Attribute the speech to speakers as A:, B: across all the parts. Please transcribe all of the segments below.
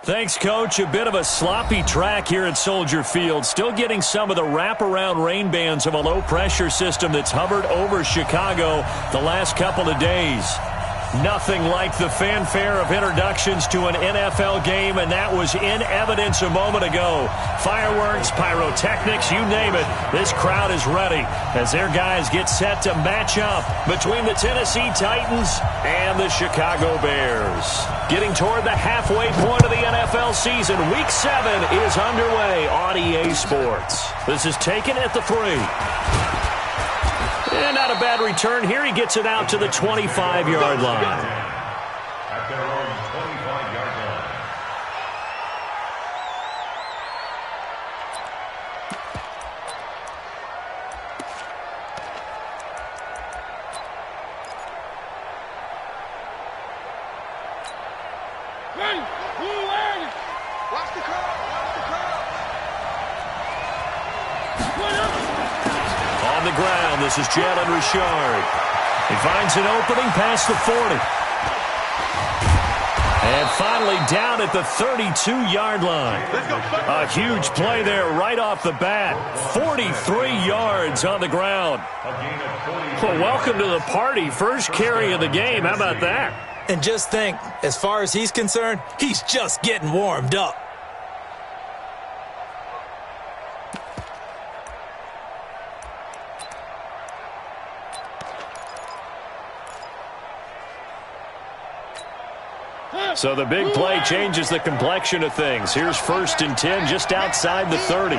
A: Thanks, Coach. A bit of a sloppy track here at Soldier Field. Still getting some of the wraparound rain bands of a low-pressure system that's hovered over Chicago the last couple of days. Nothing like the fanfare of introductions to an NFL game, and that was in evidence a moment ago. Fireworks, pyrotechnics, you name it. This crowd is ready as their guys get set to match up between the Tennessee Titans and the Chicago Bears. Getting toward the halfway point of the NFL season, Week 7 is underway on EA Sports. This is taken at the 3. And not a bad return here. He gets it out to the 25-yard line.
B: At their own 25-yard line.
C: Watch the crowd.
A: On the ground, this is Jalen Richard. He finds an opening past the 40. And finally down at the 32-yard line. A huge play there right off the bat. 43 yards on the ground. Well, welcome to the party. First carry of the game. How about that?
D: And just think, as far as he's concerned, he's just getting warmed up.
A: So the big play changes the complexion of things. Here's 1st and 10 just outside the 30.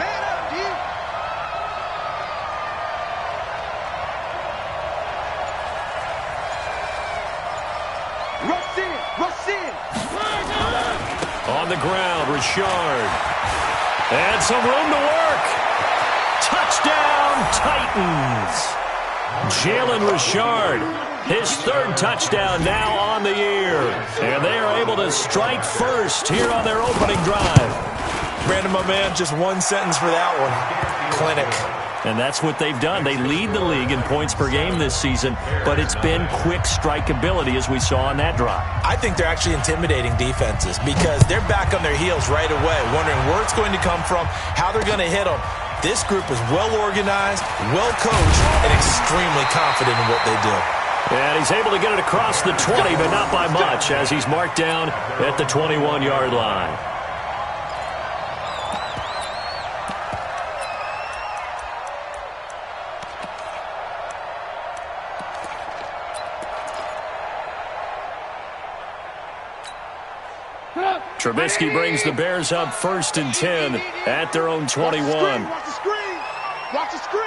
C: Rush in.
A: On the ground, Richard. And some room to work. Touchdown, Titans. Jalen Richard. His 3rd touchdown now on the year. And they are able to strike first here on their opening drive.
D: Brandon, my man, just one sentence for that one. Clinic.
A: And that's what they've done. They lead the league in points per game this season, but it's been quick strikeability as we saw on that drive.
D: I think they're actually intimidating defenses because they're back on their heels right away, wondering where it's going to come from, how they're going to hit them. This group is well organized, well coached, and extremely confident in what they do.
A: And he's able to get it across the 20, but not by much, as he's marked down at the 21-yard line. Trubisky brings the Bears up 1st and 10 at their own 21.
C: Watch the screen. Watch the screen.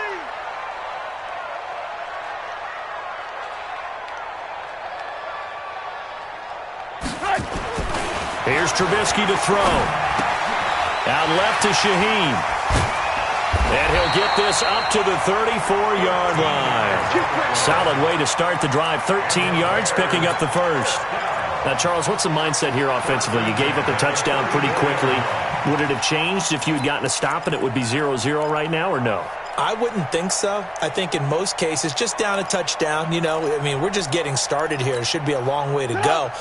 A: Here's Trubisky to throw. Out left to Shaheen. And he'll get this up to the 34-yard line. Solid way to start the drive. 13 yards, picking up the 1st. Now, Charles, what's the mindset here offensively? You gave up a touchdown pretty quickly. Would it have changed if you had gotten a stop and it would be 0-0 right now, or no?
D: I wouldn't think so. I think in most cases, just down a touchdown, we're just getting started here. It should be a long way to go.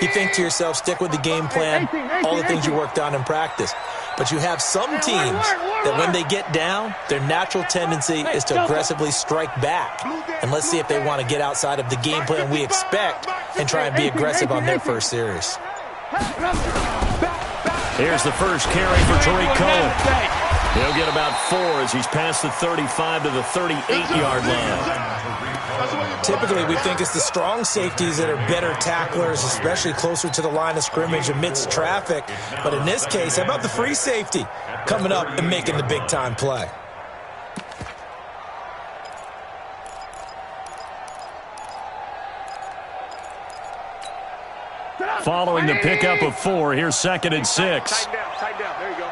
D: You think to yourself, stick with the game plan, all the things you worked on in practice. But you have some teams that when they get down, their natural tendency is to aggressively strike back. And let's see if they want to get outside of the game plan we expect and try and be aggressive on their first series.
A: Here's the first carry for Tariq Cohen. He'll get about 4 as he's past the 35 to the 38-yard line.
D: Typically, we think it's the strong safeties that are better tacklers, especially closer to the line of scrimmage amidst traffic. But in this case, how about the free safety coming up and making the big-time play?
A: Following the pickup of 4, here's 2nd and 6.
C: Tight down. There you go.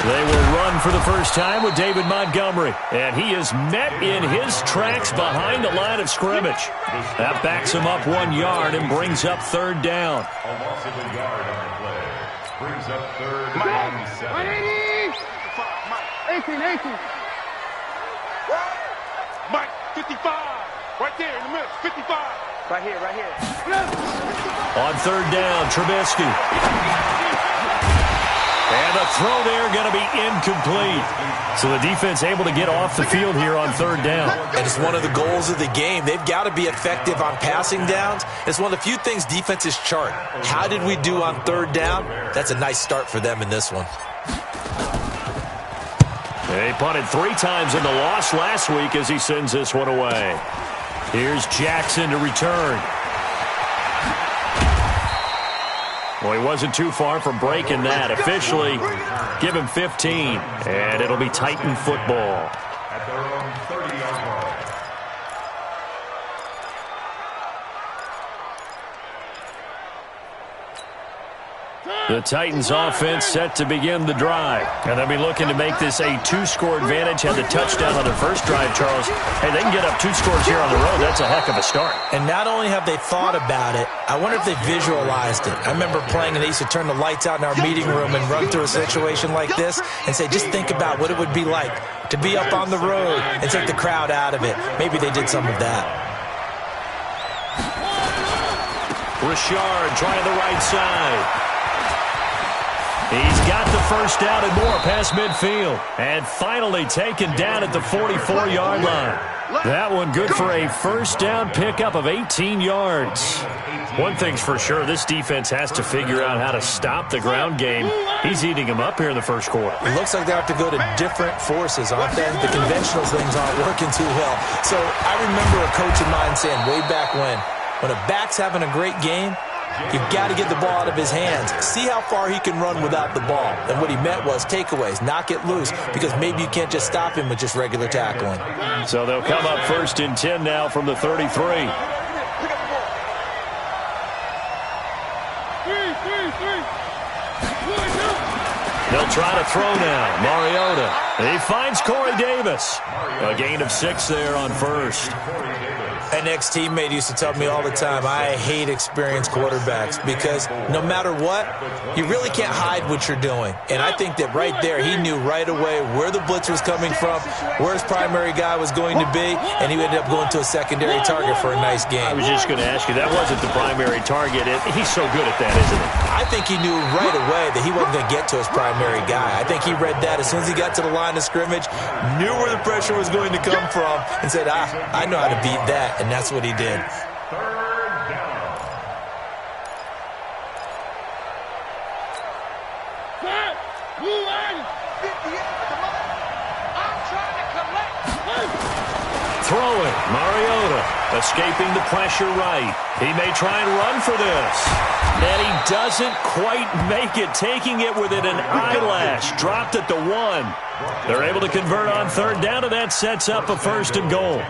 A: They will run for the first time with David Montgomery. And he is met in his tracks behind the line of scrimmage. That backs him up 1 yard and brings up 3rd down.
B: A loss of a yard on the play. Brings up 3rd and 7.
C: 18. Mike, 55. Right there in the middle. 55. Right here, right here.
A: On third down, Trubisky. And the throw there going to be incomplete. So the defense able to get off the field here on third down.
D: And it's one of the goals of the game. They've got to be effective on passing downs. It's one of the few things defenses chart. How did we do on third down? That's a nice start for them in this one.
A: They punted 3 times in the loss last week as he sends this one away. Here's Jackson to return. Well, he wasn't too far from breaking that. Officially, give him 15, and it'll be Titan football.
B: At their own 30-yard line.
A: The Titans offense set to begin the drive. And they'll be looking to make this a 2-score advantage. Had the touchdown on their first drive, Charles. Hey, they can get up 2 scores here on the road. That's a heck of a start.
D: And not only have they thought about it, I wonder if they visualized it. I remember playing and they used to turn the lights out in our meeting room and run through a situation like this and say, just think about what it would be like to be up on the road and take the crowd out of it. Maybe they did some of that.
A: Richard trying the right side. He's got the first down and more past midfield. And finally taken down at the 44-yard line. That one good for a first down pickup of 18 yards. One thing's for sure, this defense has to figure out how to stop the ground game. He's eating them up here in the first quarter.
D: It looks like they have to go to different forces, aren't they? The conventional things aren't working too well. So I remember a coach of mine saying way back when a back's having a great game, you've got to get the ball out of his hands. See how far he can run without the ball. And what he meant was takeaways, knock it loose, because maybe you can't just stop him with just regular tackling.
A: So they'll come up 1st and 10 now from the 33. They'll try to throw now. Mariota. He finds Corey Davis. A gain of 6 there on first.
D: An ex-teammate used to tell me all the time, I hate experienced quarterbacks because no matter what, you really can't hide what you're doing. And I think that right there, he knew right away where the blitz was coming from, where his primary guy was going to be, and he ended up going to a secondary target for a nice game.
A: I was just going to ask you, that wasn't the primary target. He's so good at that, isn't he?
D: I think he knew right away that he wasn't going to get to his primary guy. I think he read that as soon as he got to the line of scrimmage, knew where the pressure was going to come from, and said, I know how to beat that. And that's what he did.
B: Third down.
A: Throwing, Mariota, escaping the pressure right. He may try and run for this. And he doesn't quite make it, taking it within an eyelash. Dropped at the 1. They're able to convert on third down, and that sets up a 1st and goal.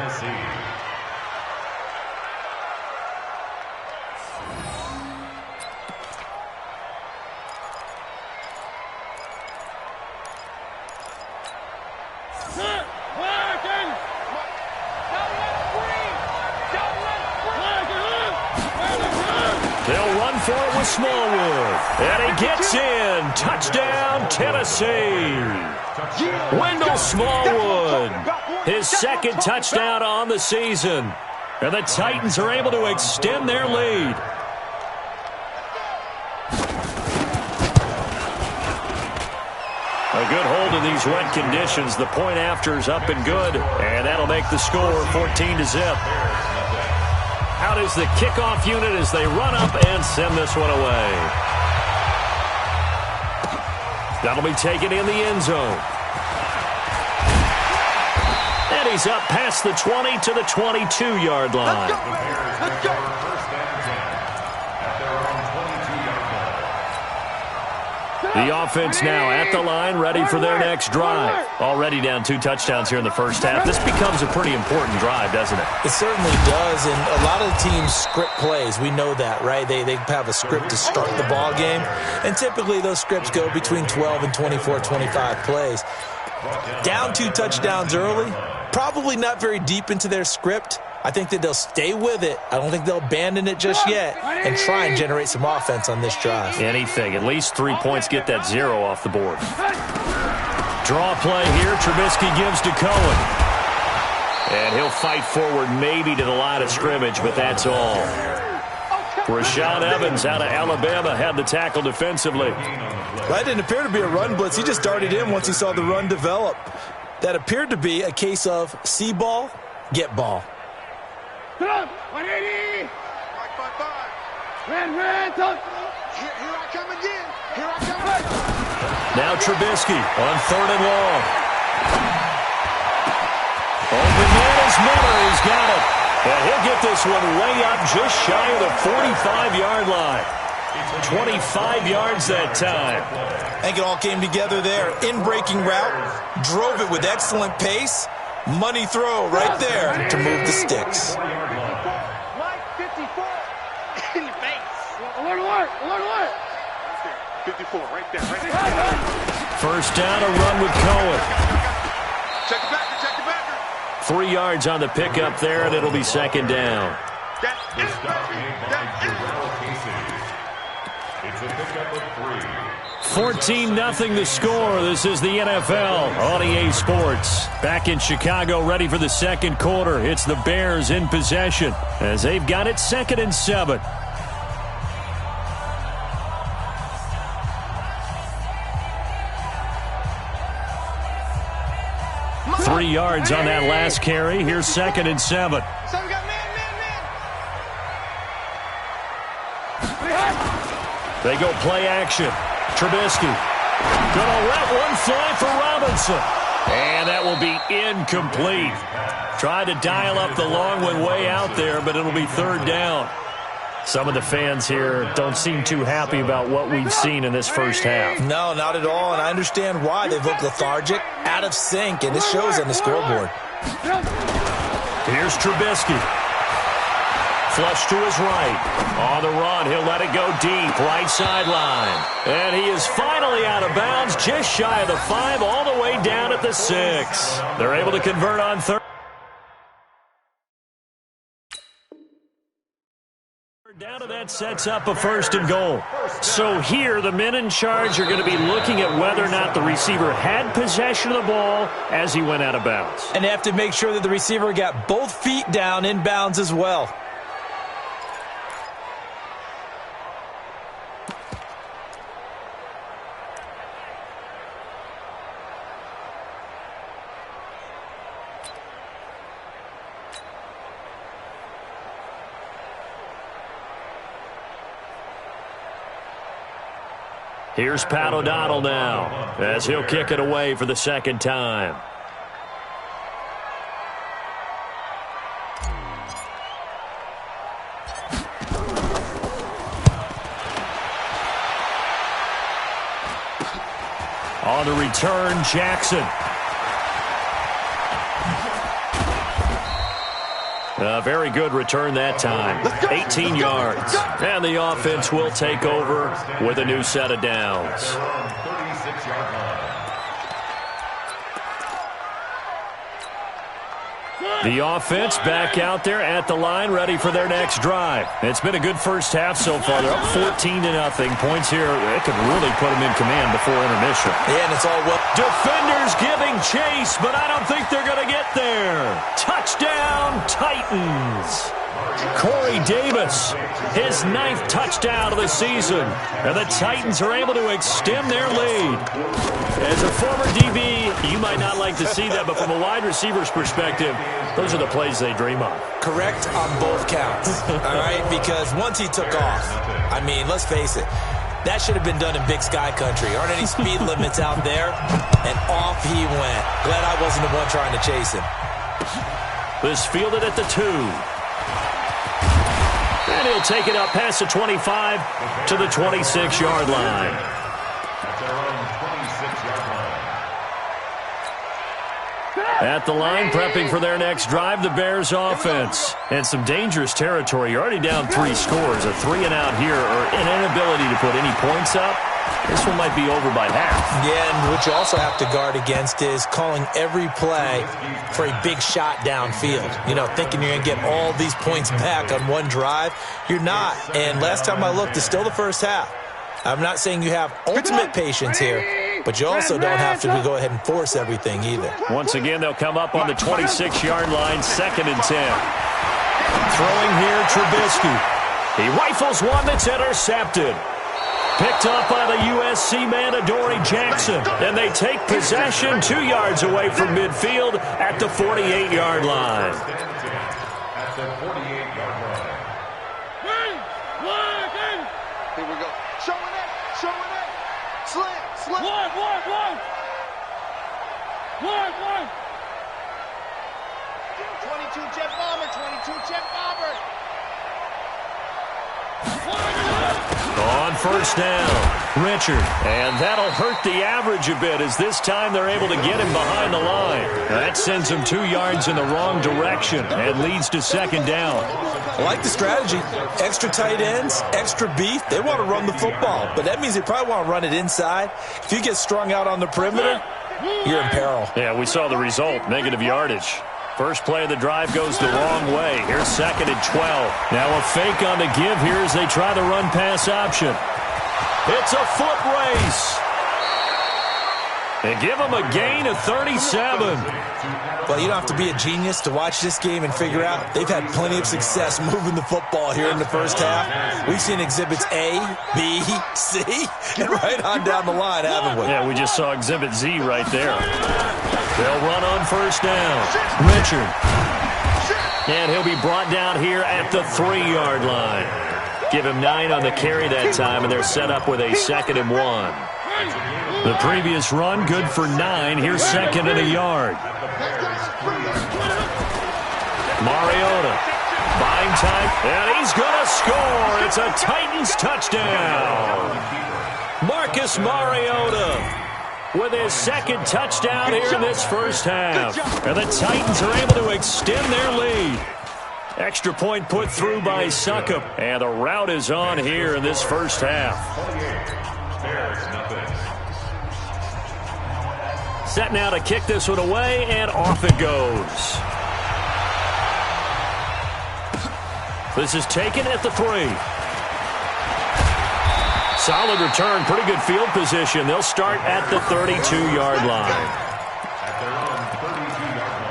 A: They'll run for it with Smallwood. And he gets in. Touchdown, Tennessee. Wendell Smallwood. His 2nd touchdown on the season. And the Titans are able to extend their lead. A good hold in these wet conditions. The point after's up and good. And that'll make the score 14-0. Out is the kickoff unit as they run up and send this one away. That'll be taken in the end zone. And he's up past the 20 to the 22-yard line.
B: Let's go. First and 10 at their own 22-yard line.
A: The offense now at the line, ready for their next drive. Already down 2 touchdowns here in the first half. This becomes a pretty important drive, doesn't it?
D: It certainly does, and a lot of the teams script plays. We know that, right? They have a script to start the ball game, and typically those scripts go between 12 and 24, 25 plays. Down 2 touchdowns early, probably not very deep into their script. I think that they'll stay with it. I don't think they'll abandon it just yet and try and generate some offense on this drive.
A: Anything. At least 3 points, get that 0 off the board. Draw play here. Trubisky gives to Cohen. And he'll fight forward maybe to the line of scrimmage, but that's all. Rashaan Evans out of Alabama had the tackle defensively.
D: That didn't appear to be a run blitz. He just darted in once he saw the run develop. That appeared to be a case of see ball, get ball.
C: 180. 555. Ran. Here I come again. Here I come again.
A: Now Trubisky on 3rd and long. Open man is Miller. He's got it. And he'll get this one way up just shy of the 45-yard line. 25 yards that time.
D: I think it all came together there. In-breaking route, drove it with excellent pace. Money throw right there to move the sticks.
C: Mike, 54. In the face. Alert. 54, right there.
A: First down, a run with Cohen.
C: Check the backer.
A: 3 yards on the pickup there, and it'll be 2nd down.
B: It's a pickup of 3.
A: 14-0 the score. This is the NFL on EA Sports. Back in Chicago, ready for the second quarter. It's the Bears in possession as they've got it 2nd and 7. Three yards on that last carry. Here's 2nd and 7.
C: So we got man.
A: They go play action. Trubisky gonna let one fly for Robinson. And that will be incomplete. Tried to dial up the long one way out there, but it'll be 3rd down. Some of the fans here don't seem too happy about what we've seen in this first half.
D: No, not at all, and I understand why. They've looked lethargic, out of sync, and it shows on the scoreboard.
A: Here's Trubisky. Flush to his right. On the run, he'll let it go deep, right sideline. And he is finally out of bounds, just shy of the 5, all the way down at the 6. They're able to convert on 3rd. Down to that sets up a 1st and goal. So here, the men in charge are going to be looking at whether or not the receiver had possession of the ball as he went out of bounds.
D: And they have to make sure that the receiver got both feet down in bounds as well.
A: Here's Pat O'Donnell now as he'll kick it away for the 2nd time. On the return, Jackson. A very good return that time. 18 yards. And the offense will take over with a new set of downs.
B: 36-yard line.
A: The offense back out there at the line, ready for their next drive. It's been a good first half so far. They're up 14-0. Points here, it could really put them in command before intermission.
D: Yeah, and it's all well.
A: Defenders giving chase, but I don't think they're going to get there. Touchdown, Titans. Corey Davis, his 9th touchdown of the season. And the Titans are able to extend their lead. As a former DB, you might not like to see that, but from a wide receiver's perspective, those are the plays they dream of.
D: Correct on both counts, all right? Because once he took off, I mean, let's face it, that should have been done in Big Sky Country. Aren't any speed limits out there? And off he went. Glad I wasn't the one trying to chase him.
A: This fielded at the 2. And he'll take it up past the 25 to the 26-yard line.
B: That's their own 26-yard line.
A: At the line, prepping for their next drive, the Bears offense. And some dangerous territory. You're already down 3 scores. A 3-and-out here, or an inability to put any points up. This one might be over by half.
D: Yeah, and what you also have to guard against is calling every play for a big shot downfield. You know, thinking you're going to get all these points back on one drive. You're not. And last time I looked, it's still the first half. I'm not saying you have ultimate patience here, but you also don't have to go ahead and force everything either.
A: Once again, they'll come up on the 26-yard line, 2nd and 10. Throwing here, Trubisky. He rifles one that's intercepted. Picked up by the USC man, Adoree Jackson. And they take possession 2 yards away from midfield at the 48-yard line.
B: At the 48-yard line.
C: Here we go. Showing it. Slam.
E: One.
C: 22 jet bomber.
A: On first down, Richard. And that'll hurt the average a bit as this time they're able to get him behind the line. That sends him 2 yards in the wrong direction and leads to 2nd down.
D: I like the strategy. Extra tight ends, extra beef. They want to run the football, but that means they probably want to run it inside. If you get strung out on the perimeter, you're in peril.
A: Yeah, we saw the result, negative yardage. First play of the drive goes the wrong way. Here's 2nd and 12. Now a fake on the give here as they try the run-pass option. It's a foot race. They give him a gain of 37.
D: Well, you don't have to be a genius to watch this game and figure out they've had plenty of success moving the football here in the first half. We've seen exhibits A, B, C, and right on down the line, haven't we?
A: Yeah, we just saw exhibit Z right there. They'll run on first down. Richard. And he'll be brought down here at the 3-yard line. Give him 9 on the carry that time, and they're set up with a 2nd and 1. The previous run, good for 9. Here's 2nd and a yard. Mariota. Buying time, and he's going to score. It's a Titans touchdown. Marcus Mariota with his 2nd touchdown here in this first half. And the Titans are able to extend their lead. Extra point put through by Suckup. And the route is on here in this first half. Set now to kick this one away, and off it goes. This is taken at the 3. Solid return, pretty good field position. They'll start at the 32-yard line.
B: At their own 32-yard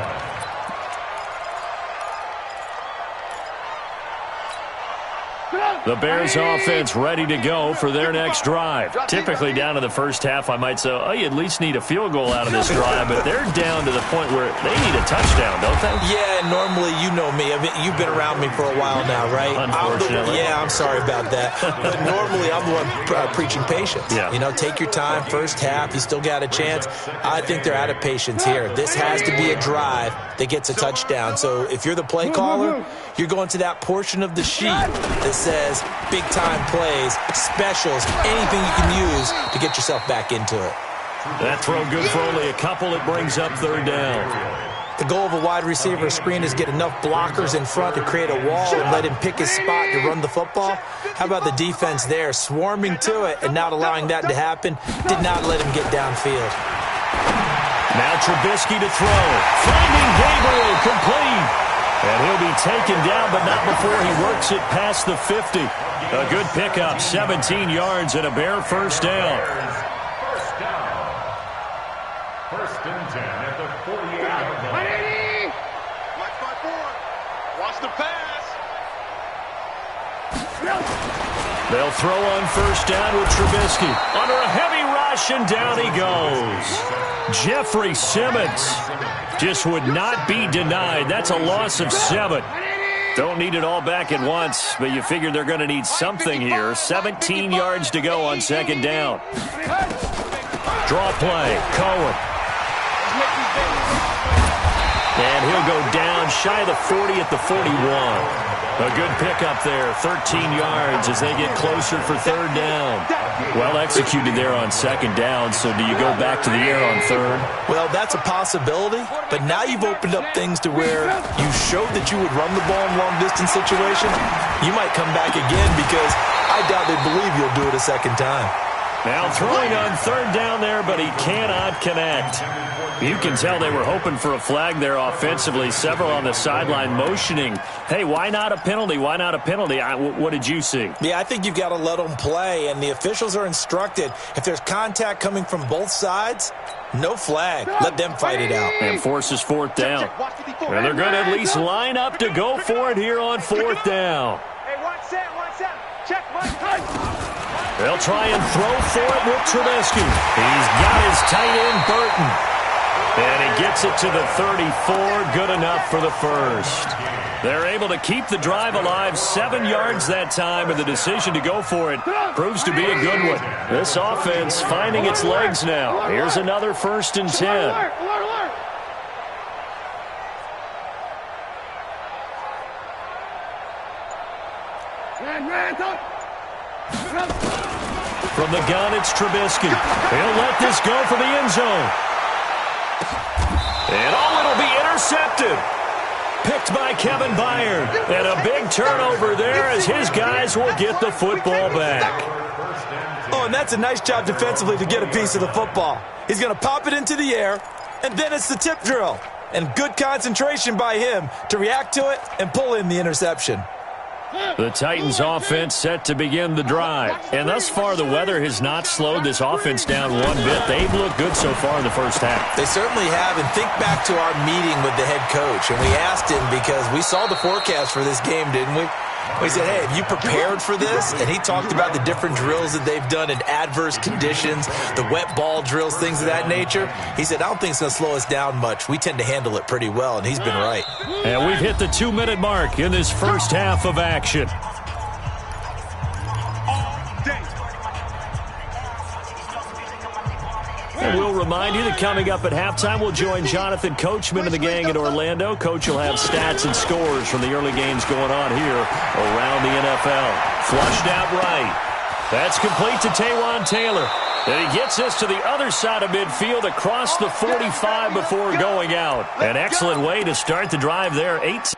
B: line.
A: The Bears offense ready to go for their next drive. Typically down in the first half, I might say, oh, you at least need a field goal out of this drive, but they're down to the point where they need a touchdown, don't they?
D: Yeah, normally, you know me. I mean, you've been around me for a while now, right?
A: Unfortunately.
D: I'm sorry about that. But normally, I'm the one preaching patience.
A: Yeah.
D: You know, take your time, first half, you still got a chance. I think they're out of patience here. This has to be a drive that gets a touchdown. So if you're the play caller, you're going to that portion of the sheet that says big-time plays, specials, anything you can use to get yourself back into it.
A: That throw good for only a couple. It brings up 3rd down.
D: The goal of a wide receiver screen is get enough blockers in front to create a wall and let him pick his spot to run the football. How about the defense there, swarming to it and not allowing that to happen? Did not let him get downfield.
A: Now Trubisky to throw. Finding Gabriel, complete. And he'll be taken down, but not before he works it past the 50. A good pickup, 17 yards and a Bear first down.
B: First down. 1st and 10 at the 48-yard line.
C: Watch my board. Watch the pass.
A: They'll throw on first down with Trubisky. Under a heavy rush, and down he goes. Jeffrey Simmons just would not be denied. That's a loss of 7. Don't need it all back at once, but you figure they're going to need something here. 17 yards to go on 2nd down. Draw play, Cohen. And he'll go down shy of the 40 at the 41. A good pickup there, 13 yards as they get closer for 3rd down. Well executed there on 2nd down, so do you go back to the air on 3rd?
D: Well, that's a possibility, but now you've opened up things to where you showed that you would run the ball in long-distance situation. You might come back again because I doubt they believe you'll do it a 2nd time.
A: Now throwing on third down there, but he cannot connect. You can tell they were hoping for a flag there offensively. Several on the sideline motioning, hey, why not a penalty? Why not a penalty? What did you see?
D: Yeah, I think you've got to let them play, and the officials are instructed, if there's contact coming from both sides, no flag. Let them fight it out.
A: And forces fourth down. And they're going to at least line up to go for it here on fourth down.
C: Hey, one set. Check,
A: They'll try and throw for it with Trubisky. He's got his tight end, Burton. And he gets it to the 34. Good enough for the first. They're able to keep the drive alive. 7 yards that time, and the decision to go for it proves to be a good one. This offense finding its legs now. Here's another 1st and 10. From the gun, it's Trubisky. He'll let this go for the end zone. And it'll be intercepted. Picked by Kevin Byard. And a big turnover there as his guys will get the football back.
D: Oh, and that's a nice job defensively to get a piece of the football. He's going to pop it into the air, and then it's the tip drill. And good concentration by him to react to it and pull in the interception.
A: The Titans offense set to begin the drive. And thus far, the weather has not slowed this offense down one bit. They've looked good so far in the first half.
D: They certainly have. And think back to our meeting with the head coach. And we asked him because we saw the forecast for this game, didn't we? We said, hey, have you prepared for this? And he talked about the different drills that they've done in adverse conditions, the wet ball drills, things of that nature. He said, I don't think it's going to slow us down much. We tend to handle it pretty well, and he's been right.
A: And we've hit the 2-minute mark in this first half of action. And we'll remind you that coming up at halftime, we'll join Jonathan Coachman and the gang in Orlando. Coach will have stats and scores from the early games going on here around the NFL. Flushed out right. That's complete to Taywan Taylor. And he gets us to the other side of midfield across the 45 before going out. An excellent way to start the drive there. 8.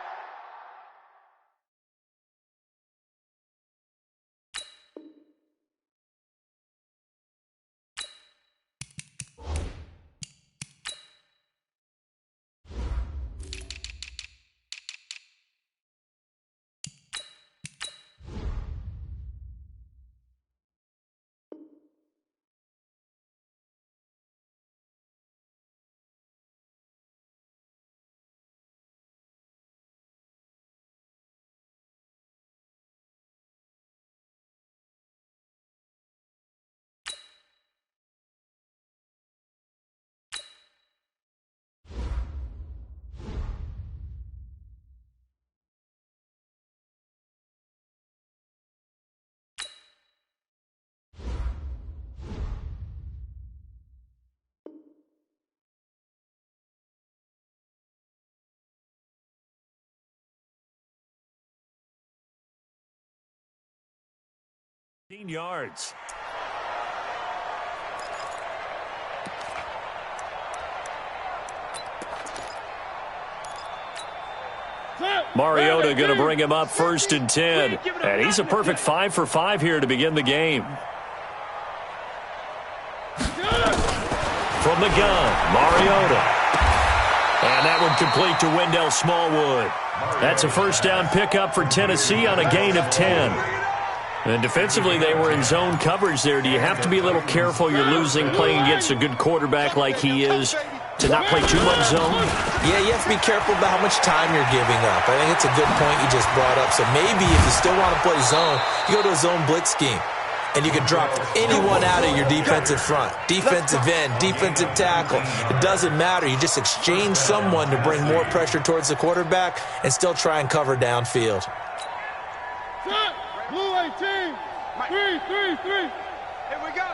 A: Yards. Mariota going to bring him up 1st and 10. And he's a perfect 5 for 5 here to begin the game. From the gun, Mariota. And that one complete to Wendell Smallwood. That's a first down pickup for Tennessee on a gain of 10. And defensively, they were in zone coverage there. Do you have to be a little careful? You're losing playing against a good quarterback like he is to not play too much zone?
D: Yeah, you have to be careful about how much time you're giving up. I think it's a good point you just brought up. So maybe if you still want to play zone, you go to a zone blitz scheme. And you can drop anyone out of your defensive front. Defensive end, defensive tackle. It doesn't matter. You just exchange someone to bring more pressure towards the quarterback and still try and cover downfield.
C: Blue 18. 3. Here we go.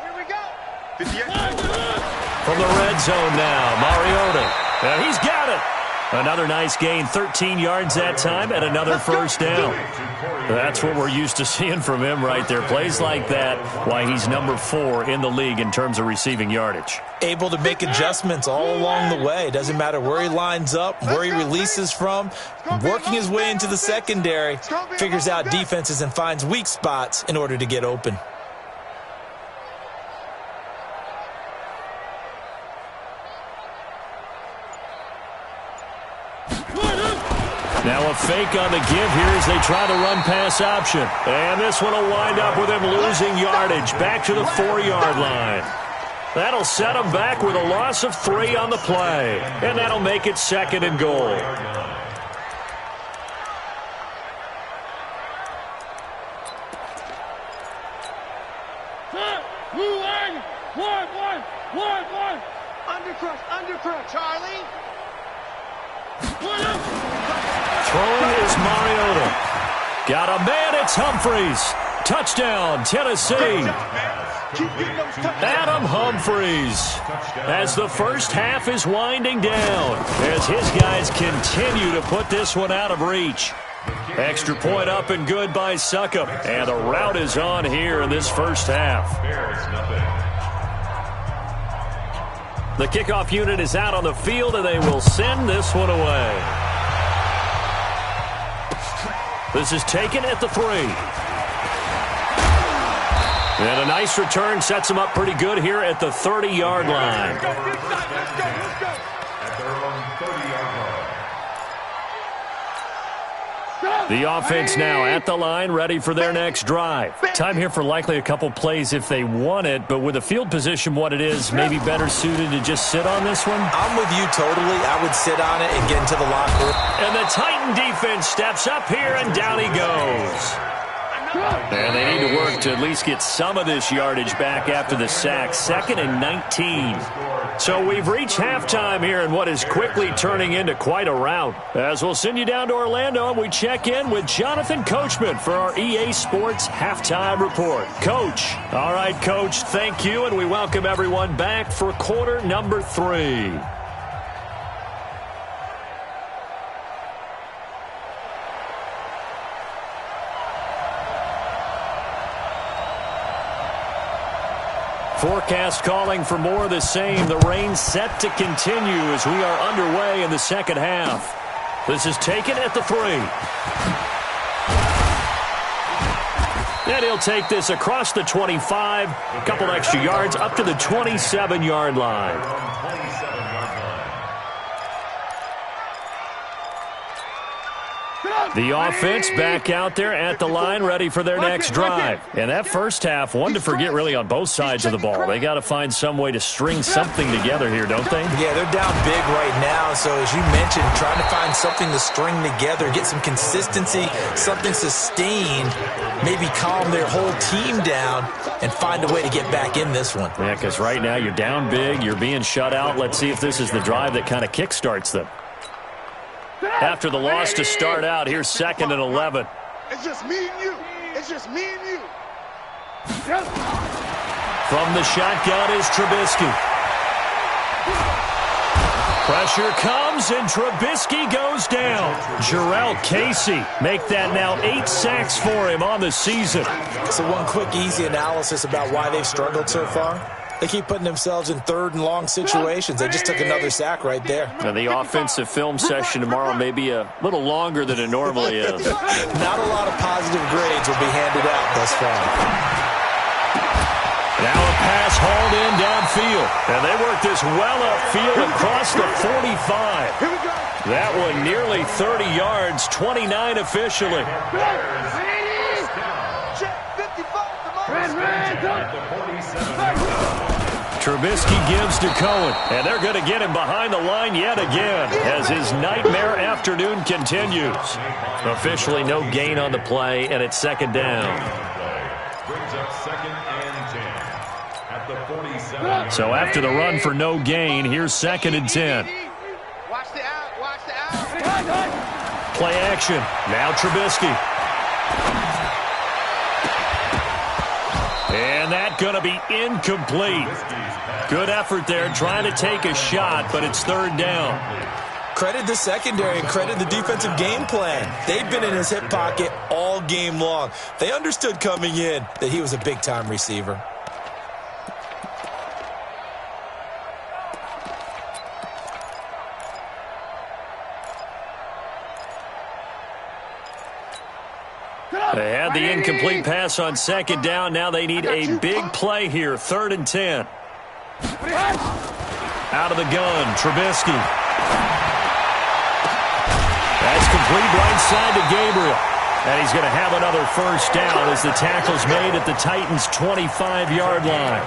A: From the red zone now, Mariota. And he's got it. Another nice gain, 13 yards that time, and another first down. That's what we're used to seeing from him right there. Plays like that, why he's number 4 in the league in terms of receiving yardage.
D: Able to make adjustments all along the way. Doesn't matter where he lines up, where he releases from. Working his way into the secondary, figures out defenses and finds weak spots in order to get open.
A: fake on the give here as they try the run-pass option. And this one will wind up with him losing yardage back to the 4-yard line. That'll set him back with a loss of 3 on the play. And that'll make it 2nd and goal.
C: Undercrush, Charlie.
A: Throwing is Mariota. Got a man, it's Humphreys. Touchdown, Tennessee. Adam Humphreys, as the first half is winding down, as his guys continue to put this one out of reach. Extra point up and good by Succop. And the route is on here in this first half. The kickoff unit is out on the field, and they will send this one away. This is taken at the 3. And a nice return sets them up pretty good here at the 30-yard line.
B: At their own 30-yard line.
A: The offense now at the line, ready for their next drive. Time here for likely a couple plays if they want it, but with the field position what it is, maybe better suited to just sit on this one?
D: I'm with you totally. I would sit on it and get into the locker room.
A: And the Titan defense steps up here, and down he goes. And they need to work to at least get some of this yardage back after the sack. 2nd and 19. So we've reached halftime here in what is quickly turning into quite a rout. As we'll send you down to Orlando, and we check in with Jonathan Coachman for our EA Sports Halftime Report. Coach. All right, Coach, thank you, and we welcome everyone back for quarter number 3. Forecast calling for more of the same. The rain set to continue as we are underway in the second half. This is taken at the 3. And he'll take this across the 25. A couple extra yards up to the 27-yard line. The offense back out there at the line, ready for their next drive. And that first half, one to forget really on both sides of the ball. They got to find some way to string something together here, don't they?
D: Yeah, they're down big right now. So as you mentioned, trying to find something to string together, get some consistency, something sustained, maybe calm their whole team down and find a way to get back in this one.
A: Yeah, because right now you're down big, you're being shut out. Let's see if this is the drive that kind of kickstarts them. After the loss to start out, here's 2nd and 11.
C: It's just me and you. It's just me and you.
A: From the shotgun is Trubisky. Pressure comes, and Trubisky goes down. Jarrell Casey make that now 8 sacks for him on the season.
D: So one quick, easy analysis about why they've struggled so far. They keep putting themselves in 3rd and long situations. They just took another sack right there.
A: Now the offensive film session tomorrow may be a little longer than it normally is.
D: Not a lot of positive grades will be handed out thus far.
A: Now a pass hauled in downfield. And they work this well upfield across the 45. That one nearly 30 yards, 29 officially. Trubisky gives to Cohen, and they're going to get him behind the line yet again as his nightmare afternoon continues. Officially no gain on the play, and it's 2nd down.
B: Brings up 2nd and 10 at the 47.
A: So after the run for no gain, here's 2nd and 10.
C: Watch the out. Watch the out.
A: Play action. Now Trubisky. And that going to be incomplete. Good effort there trying to take a shot, but it's 3rd down.
D: Credit the secondary and credit the defensive game plan. They've been in his hip pocket all game long. They understood coming in that he was a big-time receiver.
A: They had the incomplete pass on 2nd down. Now they need a big play here. 3rd and 10. Out of the gun, Trubisky. That's Complete right side to Gabriel. And he's going to have another first down as the tackle's made at the Titans' 25-yard line.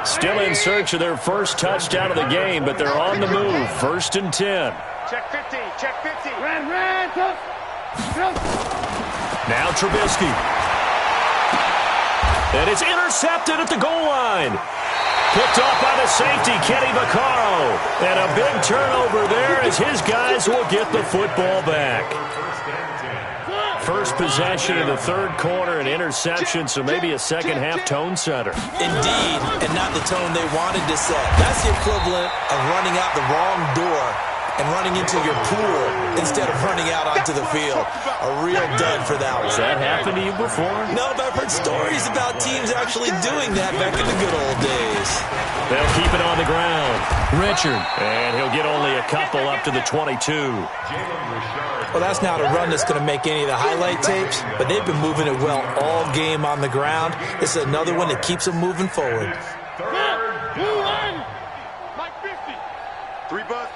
A: Still in search of their first touchdown of the game, but they're on the move. 1st and 10.
C: Check 50, check 50.
A: Now Trubisky. And it's intercepted at the goal line. Picked off by the safety, Kenny Vaccaro. And a big turnover there as his guys will get the football back. First possession of the third quarter, an interception, so maybe a second-half tone setter.
D: Indeed, and not the tone they wanted to set. That's the equivalent of running out the wrong door and running into your pool instead of running out onto the field. A real dud for that one.
A: Has that happened to you before?
D: No, but I've heard stories about teams actually doing that back in the good old days.
A: They'll keep it on the ground. Richard. And he'll get only a couple up to the 22.
D: Well, that's not a run that's going to make any of the highlight tapes, but they've been moving it well all game on the ground. This is another one that keeps them moving forward.
C: Three buzz.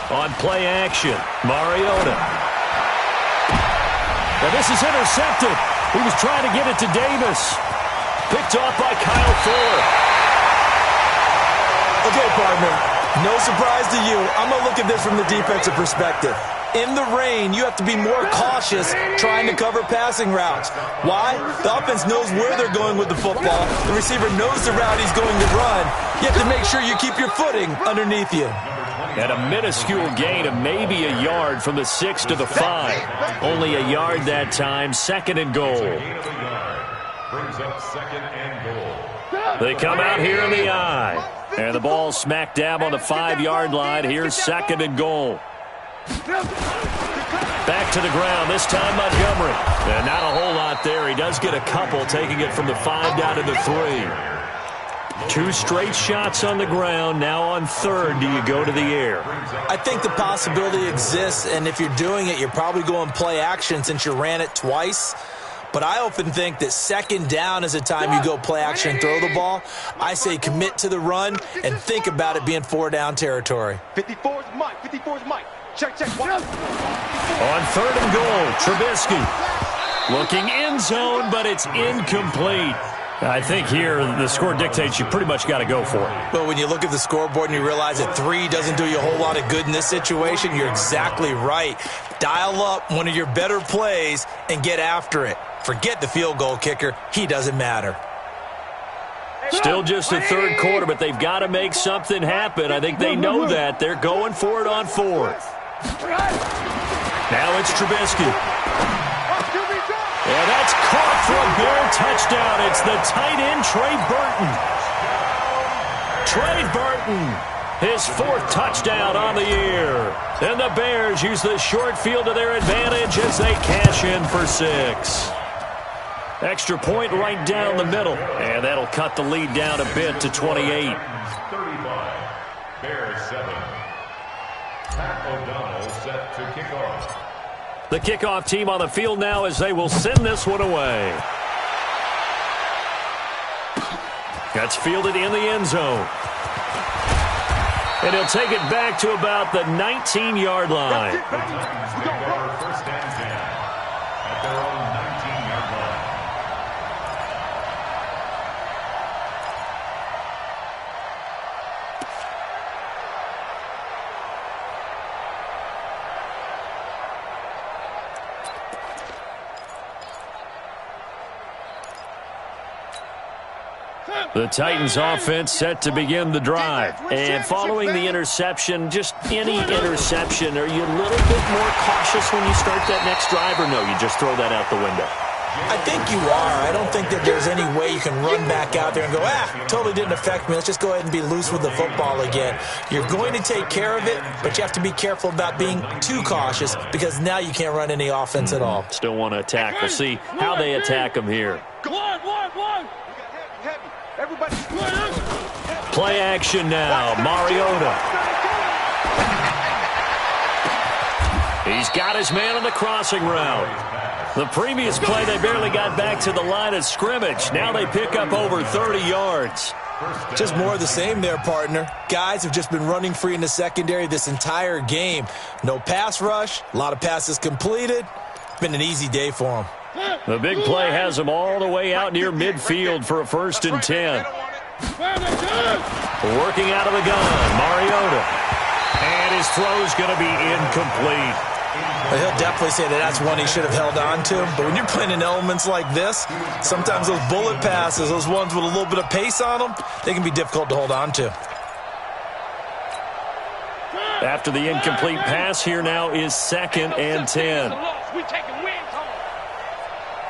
A: On play action, Mariota. Now this is intercepted. He was trying to get it to Davis. Picked off by Kyle Fuller.
D: Okay, partner, no surprise to you. I'm going to look at this from the defensive perspective. In the rain, you have to be more cautious trying to cover passing routes. Why? The offense knows where they're going with the football. The receiver knows the route he's going to run. You have to make sure you keep your footing underneath you.
A: At a minuscule gain of maybe a yard from the 6 to the 5. Only a yard that time, 2nd and goal.
B: Brings up 2nd and goal.
A: They come out here in the eye. And the ball smack dab on the 5-yard line. Here's 2nd and goal. Back to the ground, this time Montgomery. And not a whole lot there. He does get a couple, taking it from the 5 down to the 3. 2 straight shots on the ground. Now on 3rd, do you go to the air?
D: I think the possibility exists, and if you're doing it, you're probably going play action since you ran it twice. But I often think that 2nd down is the time you go play action and throw the ball. I say commit to the run and think about it being 4-down territory.
C: 54's Mike. Check.
A: On 3rd and goal, Trubisky. Looking end zone, but it's incomplete. I think here the score dictates you pretty much got to go for it.
D: But when you look at the scoreboard and you realize that 3 doesn't do you a whole lot of good in this situation, you're exactly right. Dial up one of your better plays and get after it. Forget the field goal kicker. He doesn't matter.
A: Still just the 3rd quarter, but they've got to make something happen. I think they know that. They're going for it on 4th. Now it's Trubisky. And that's caught for a Bear touchdown. It's the tight end, Trey Burton. His 4th touchdown on the year. And the Bears use the short field to their advantage as they cash in for 6. Extra point right down the middle. And that'll cut the lead down a bit to 28.
B: 35. Bears 7. Pat O'Donnell set to kick off.
A: The kickoff team on the field now as they will send this one away. That's fielded in the end zone. And he'll take it back to about the 19-yard line.
B: First and 10 at their own 19-yard line.
A: The Titans offense set to begin the drive. And following the interception, just any interception, are you a little bit more cautious when you start that next drive, or no, you just throw that out the window?
D: I think you are. I don't think that there's any way you can run back out there and go, totally didn't affect me. Let's just go ahead and be loose with the football again. You're going to take care of it, but you have to be careful about being too cautious because now you can't run any offense at all.
A: Still want to attack. We'll see how they attack them here.
C: One. Everybody.
A: Play action now. Mariota. He's got his man on the crossing route. The previous play, they barely got back to the line of scrimmage. Now they pick up over 30 yards.
D: Just more of the same there, partner. Guys have just been running free in the secondary this entire game. No pass rush, a lot of passes completed. Been an easy day for them.
A: The big play has them all the way out near midfield for a 1st and 10. Working out of the gun, Mariota. And his throw's going to be incomplete.
D: Well, he'll definitely say that that's one he should have held on to. But when you're playing in elements like this, sometimes those bullet passes, those ones with a little bit of pace on them, they can be difficult to hold on to.
A: After the incomplete pass, here now is 2nd and 10.
C: We taking wins home.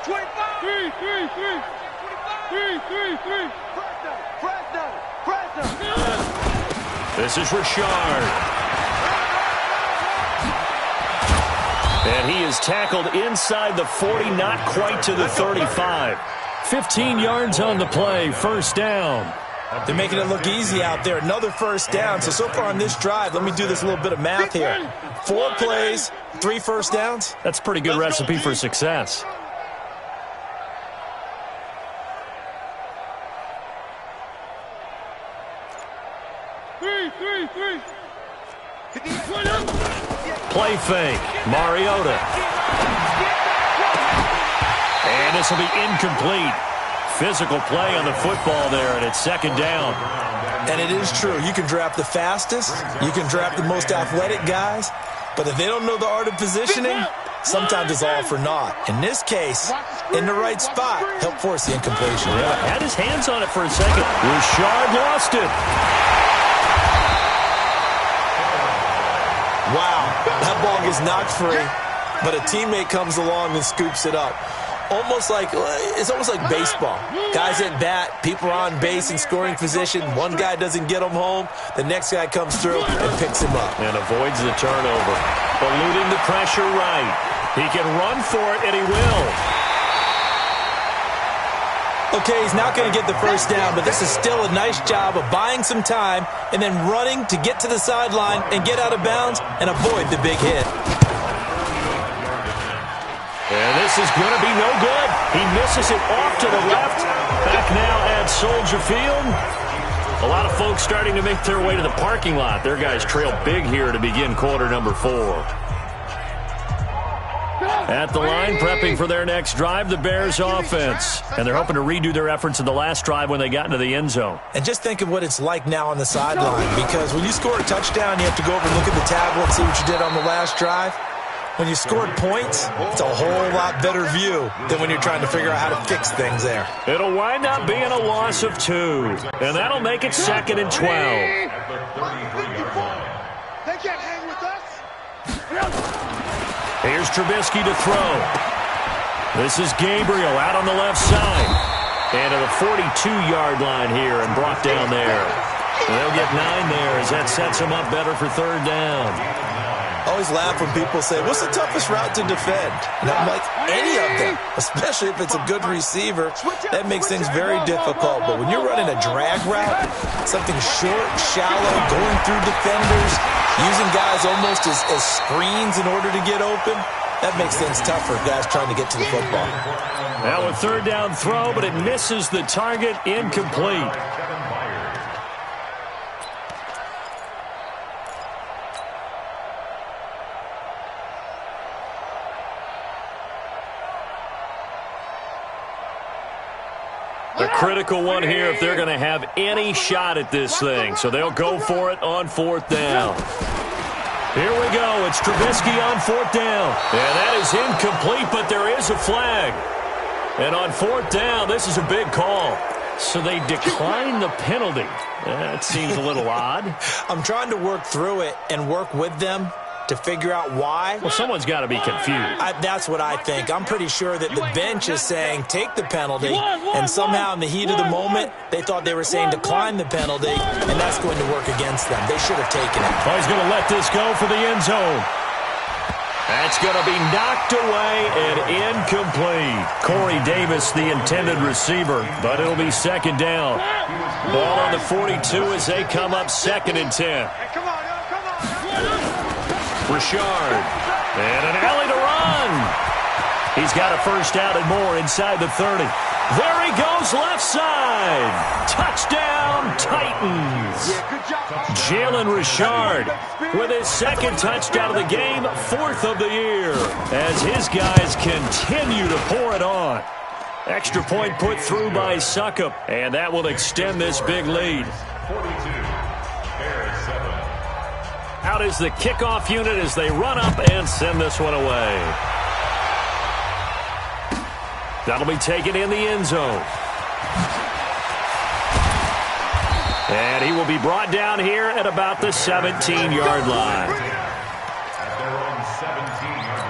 C: 25. 3. Press them.
A: This is Richard. And he is tackled inside the 40, not quite to the 35. 15 yards on the play, 1st down.
D: They're making it look easy out there. Another 1st down. So far on this drive, let me do this little bit of math here. 4 plays, 3 1st downs.
A: That's a pretty good recipe for success. Play fake, Mariota. And this will be incomplete. Physical play on the football there, and it's 2nd down.
D: And it is true. You can draft the fastest. You can draft the most athletic guys. But if they don't know the art of positioning, sometimes it's all for naught. In this case, in the right spot, help force the incompletion.
A: Yeah, had his hands on it for a second. Richard lost it.
D: Wow, that ball gets knocked free, but a teammate comes along and scoops it up. It's almost like baseball. Guys at bat, people are on base in scoring position. One guy doesn't get them home. The next guy comes through and picks him up.
A: And avoids the turnover. Eluding the pressure right. He can run for it, and he will.
D: Okay, he's not going to get the 1st down, but this is still a nice job of buying some time and then running to get to the sideline and get out of bounds and avoid the big hit.
A: And this is going to be no good. He misses it off to the left. Back now at Soldier Field. A lot of folks starting to make their way to the parking lot. Their guys trail big here to begin quarter number 4. At the line, prepping for their next drive, the Bears offense. And they're hoping to redo their efforts in the last drive when they got into the end zone.
D: And just think of what it's like now on the sideline, because when you score a touchdown, you have to go over and look at the tablet and see what you did on the last drive. When you scored points, it's a whole lot better view than when you're trying to figure out how to fix things there.
A: It'll wind up being a loss of 2, and that'll make it 2nd and 12.
C: They can't hang with us.
A: Here's Trubisky to throw. This is Gabriel out on the left side. And to the 42-yard line here and brought down there. They'll get 9 there as that sets them up better for 3rd down.
D: I always laugh when people say, what's the toughest route to defend? And I'm like, any of them, especially if it's a good receiver. That makes things very difficult. But when you're running a drag route, something short, shallow, going through defenders, using guys almost as screens in order to get open, that makes things tough for guys trying to get to the football.
A: Now a 3rd down throw, but it misses the target, incomplete. A critical one here if they're going to have any shot at this thing. So they'll go for it on 4th down. Here we go. It's Trubisky on 4th down. And that is incomplete, but there is a flag. And on 4th down, this is a big call. So they decline the penalty. That seems a little odd.
D: I'm trying to work through it and work with them to figure out why.
A: Well, someone's got to be confused.
D: That's what I think. I'm pretty sure that the bench is saying take the penalty, and somehow in the heat of the moment, they thought they were saying decline the penalty, and that's going to work against them. They should have taken it.
A: Oh, he's going to let this go for the end zone. That's going to be knocked away and incomplete. Corey Davis, the intended receiver, but it'll be 2nd down. Ball on the 42 as they come up 2nd and 10.
C: Come on.
A: Richard, and an alley to run. He's got a first down and more inside the 30. There he goes, left side. Touchdown, Titans. Jalen Richard with his second touchdown of the game, fourth of the year, as his guys continue to pour it on. Extra point put through by Suckup, and that will extend this big lead.
B: 42, Bears 7.
A: Out is the kickoff unit as they run up and send this one away. That'll be taken in the end zone. And he will be brought down here at about the 17-yard line.
B: At their own 17-yard line.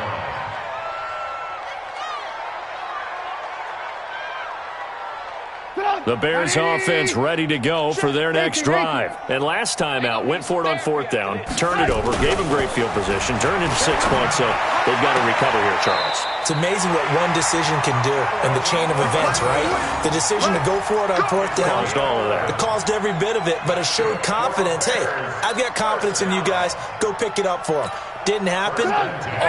A: The Bears offense ready to go for their next drive. And last time out, went for it on fourth down, turned it over, gave them great field position, turned into 6 points, so they've got to recover here, Charles.
D: It's amazing what one decision can do in the chain of events, right? The decision to go for it on fourth down.
A: Caused all of that.
D: It caused every bit of it, but it showed confidence. Hey, I've got confidence in you guys. Go pick it up for them. Didn't happen.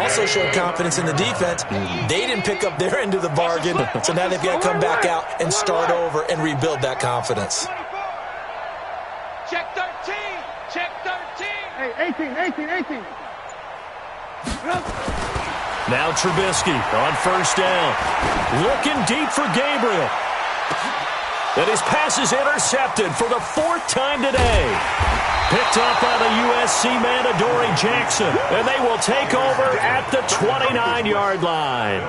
D: Also showed confidence in the defense. They didn't pick up their end of the bargain, so now they've got to come back out and start over and rebuild that confidence.
C: Check 13. Check 13. Hey, 18.
A: Now Trubisky on first down. Looking deep for Gabriel. And his pass is intercepted for the fourth time today. Picked up by the USC man, Adoree Jackson. And they will take over at the 29-yard line.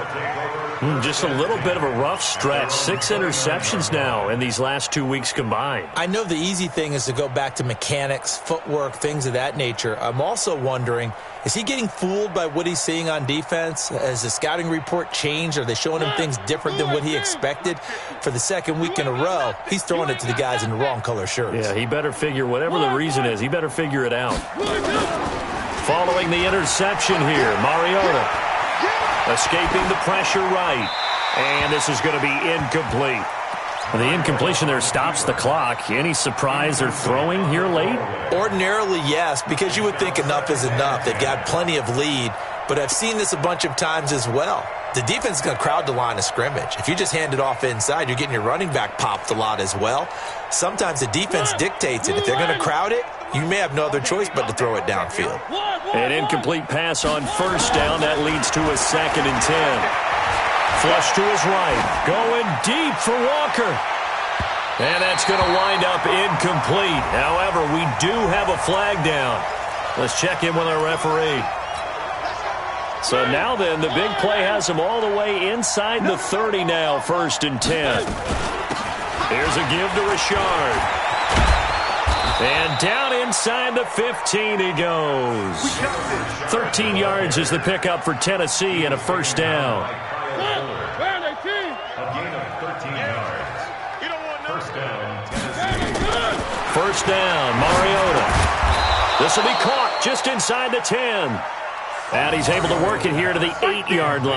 A: Just a little bit of a rough stretch. 6 interceptions now in these last 2 weeks combined.
D: I know the easy thing is to go back to mechanics, footwork, things of that nature. I'm also wondering, is he getting fooled by what he's seeing on defense? Has the scouting report changed? Are they showing him things different than what he expected? For the second week in a row, he's throwing it to the guys in the wrong color shirts.
A: Yeah, he better figure, whatever the reason is, he better figure it out. Following the interception here, Mariota escaping the pressure right. And this is going to be incomplete. The incompletion there stops the clock. Any surprise they're throwing here late?
D: Ordinarily, yes, because you would think enough is enough. They've got plenty of lead, but I've seen this a bunch of times as well. The defense is going to crowd the line of scrimmage. If you just hand it off inside, you're getting your running back popped a lot as well. Sometimes the defense dictates it. If they're going to crowd it, you may have no other choice but to throw it downfield.
A: An incomplete pass on first down. That leads to a 2nd and 10. Flush to his right. Going deep for Walker. And that's going to wind up incomplete. However, we do have a flag down. Let's check in with our referee. So now then, the big play has him all the way inside the 30 now, 1st and 10. Here's a give to Richard. And down inside the 15 he goes. 13 yards is the pickup for Tennessee and a first down.
B: A gain of 13 yards. First down, Tennessee.
A: First down, Mariota. This will be caught just inside the 10. And he's able to work it here to the 8-yard line.